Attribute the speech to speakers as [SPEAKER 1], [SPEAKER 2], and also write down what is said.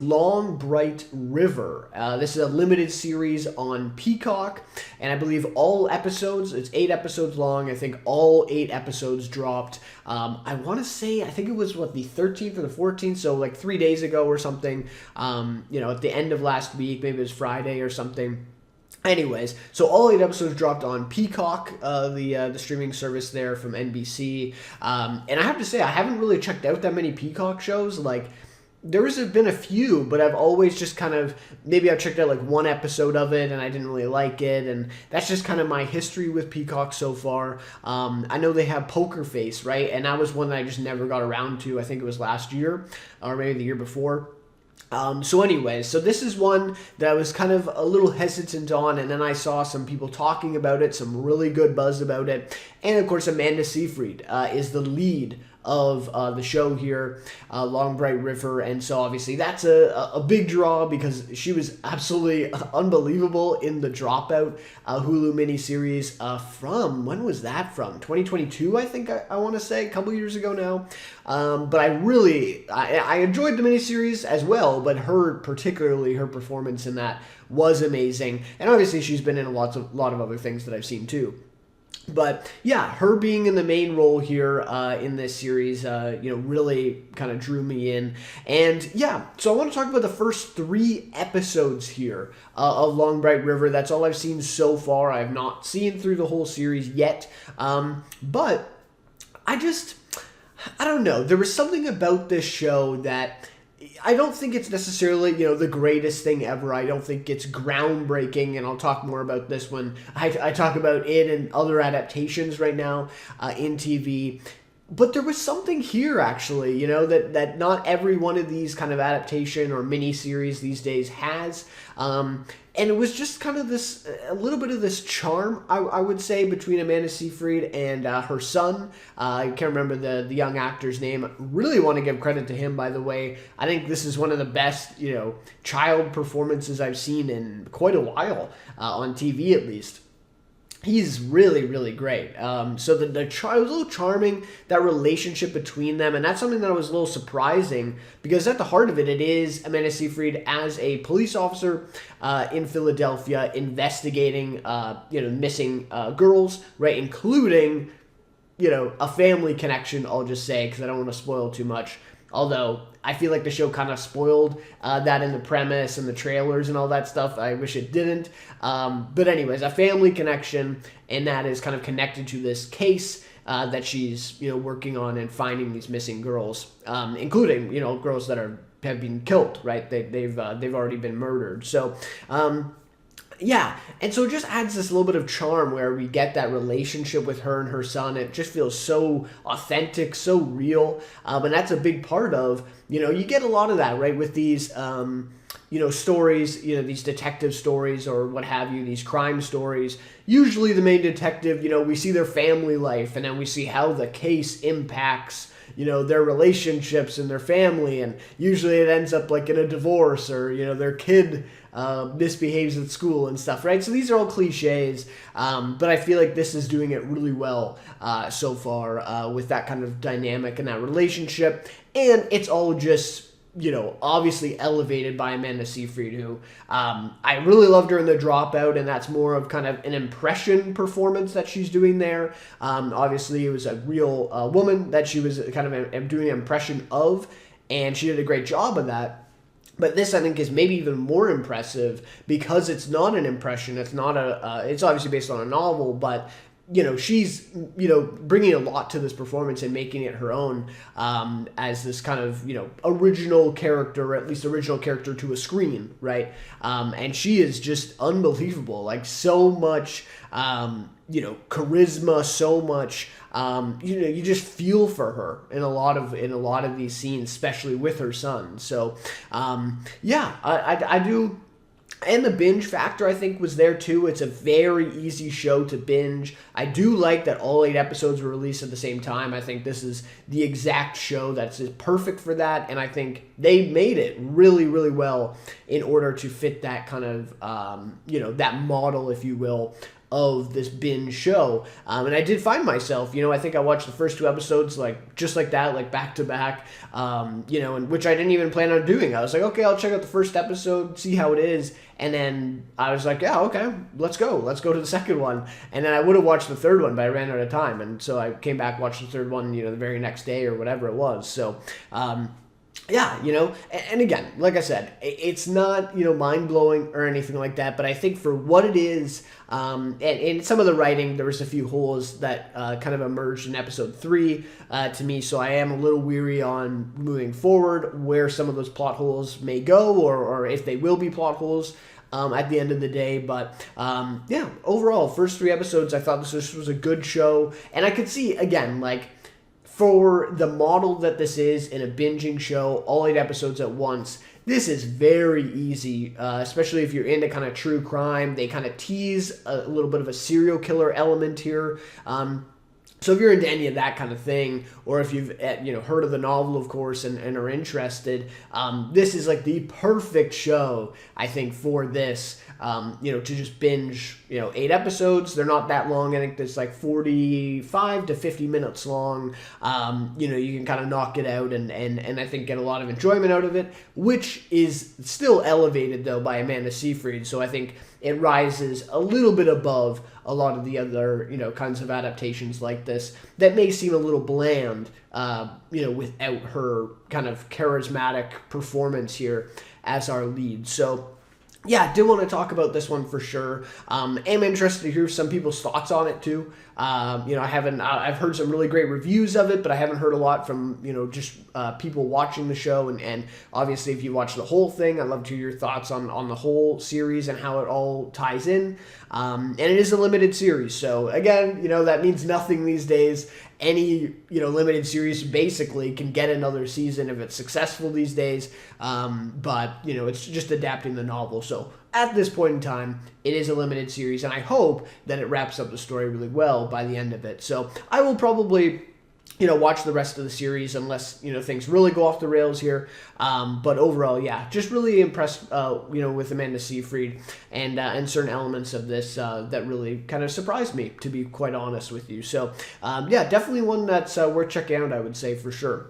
[SPEAKER 1] Long Bright River. This is a limited series on Peacock, and I believe all episodes, it's 8 episodes long. I think all 8 episodes dropped. I want to say, I think it was the 13th or the 14th, so like 3 days ago or something, at the end of last week, maybe it was Friday or something. Anyways, so all 8 episodes dropped on Peacock, the streaming service there from NBC. And I have to say, I haven't really checked out that many Peacock shows. Like, there have been a few, but I've always just kind of, maybe I've checked out like one episode of it and I didn't really like it, and that's just kind of my history with Peacock so far. I know they have Poker Face, right? And that was one that I just never got around to. I think it was last year or maybe the year before. So anyways, so this is one that I was kind of a little hesitant on, and then I saw some people talking about it, some really good buzz about it, and of course Amanda Seyfried is the lead of the show here, Long Bright River, and so obviously that's a big draw because she was absolutely unbelievable in the Dropout Hulu miniseries from, when was that from? 2022, I think I want to say, a couple years ago now. But I enjoyed the miniseries as well, but particularly her performance in that was amazing, and obviously she's been in a lot of other things that I've seen too. But yeah, her being in the main role here in this series, really kind of drew me in. And yeah, so I want to talk about the first 3 episodes here of Long Bright River. That's all I've seen so far. I have not seen through the whole series yet. But I don't know. There was something about this show that I don't think it's necessarily, the greatest thing ever. I don't think it's groundbreaking, and I'll talk more about this when I talk about it and other adaptations right now in TV. But there was something here, actually, that not every one of these kind of adaptation or mini-series these days has. And it was just kind of a little bit of this charm, I would say, between Amanda Seyfried and her son. I can't remember the young actor's name. Really want to give credit to him, by the way. I think this is one of the best, child performances I've seen in quite a while, on TV at least. He's really, really great. So the child was a little charming, that relationship between them, and that's something that was a little surprising because at the heart of it, it is Amanda Seyfried as a police officer in Philadelphia investigating, missing girls, right, including, a family connection, I'll just say, because I don't want to spoil too much. Although I feel like the show kind of spoiled that in the premise and the trailers and all that stuff. I wish it didn't. But anyways, a family connection, and that is kind of connected to this case that she's working on and finding these missing girls, including girls that have been killed. Right? They've already been murdered. So. Yeah, and so it just adds this little bit of charm where we get that relationship with her and her son. It just feels so authentic, so real, and that's a big part of, you get a lot of that, right, with these, stories, these detective stories or what have you, these crime stories. Usually the main detective, we see their family life, and then we see how the case impacts their relationships and their family, and usually it ends up like in a divorce or, their kid misbehaves at school and stuff, right? So these are all cliches, but I feel like this is doing it really well so far with that kind of dynamic and that relationship, and it's all just obviously elevated by Amanda Seyfried, who I really loved her in The Dropout, and that's more of kind of an impression performance that she's doing there. Obviously, it was a real woman that she was kind of doing an impression of, and she did a great job of that. But this, I think, is maybe even more impressive because it's not an impression. It's not it's obviously based on a novel, but she's bringing a lot to this performance and making it her own as this kind of original character, or at least original character to a screen, right? And she is just unbelievable. Like, so much charisma, so much you just feel for her in a lot of these scenes, especially with her son. So I do. And the binge factor, I think, was there too. It's a very easy show to binge. I do like that all 8 episodes were released at the same time. I think this is the exact show that's perfect for that, and I think they made it really, really well in order to fit that kind of, that model, if you will, of this binge show. And I did find myself, I think I watched the first 2 episodes just like that, like back to back, and which I didn't even plan on doing. I was like, okay, I'll check out the first episode, see how it is. And then I was like, yeah, okay, let's go to the second one. And then I would have watched the third one, but I ran out of time. And so I came back, watched the third one, the very next day or whatever it was. So, yeah, and again, like I said, it's not, mind-blowing or anything like that, but I think for what it is, and in some of the writing, there was a few holes that kind of emerged in episode 3 to me, so I am a little weary on moving forward where some of those plot holes may go, or if they will be plot holes at the end of the day. But yeah, overall, first 3 episodes, I thought this was a good show, and I could see, again, like, for the model that this is in a binging show, all 8 episodes at once, this is very easy, especially if you're into kind of true crime. They kind of tease a little bit of a serial killer element here. So if you're into any of that kind of thing, or if you've heard of the novel, of course, and are interested, this is like the perfect show, I think, for this. To just binge, 8 episodes. They're not that long. I think it's like 45 to 50 minutes long. You can kind of knock it out and I think get a lot of enjoyment out of it, which is still elevated, though, by Amanda Seyfried. So I think it rises a little bit above a lot of the other, kinds of adaptations like this that may seem a little bland, without her kind of charismatic performance here as our lead. So, yeah, did want to talk about this one for sure. Am interested to hear some people's thoughts on it too. I've heard some really great reviews of it, but I haven't heard a lot from, just people watching the show. And obviously, if you watch the whole thing, I'd love to hear your thoughts on the whole series and how it all ties in. And it is a limited series. So again, that means nothing these days. Any, limited series basically can get another season if it's successful these days. But it's just adapting the novel. So at this point in time, it is a limited series, and I hope that it wraps up the story really well by the end of it. So I will probably, watch the rest of the series unless, things really go off the rails here. But overall, yeah, just really impressed, with Amanda Seyfried and certain elements of this that really kind of surprised me, to be quite honest with you. So, yeah, definitely one that's worth checking out, I would say, for sure.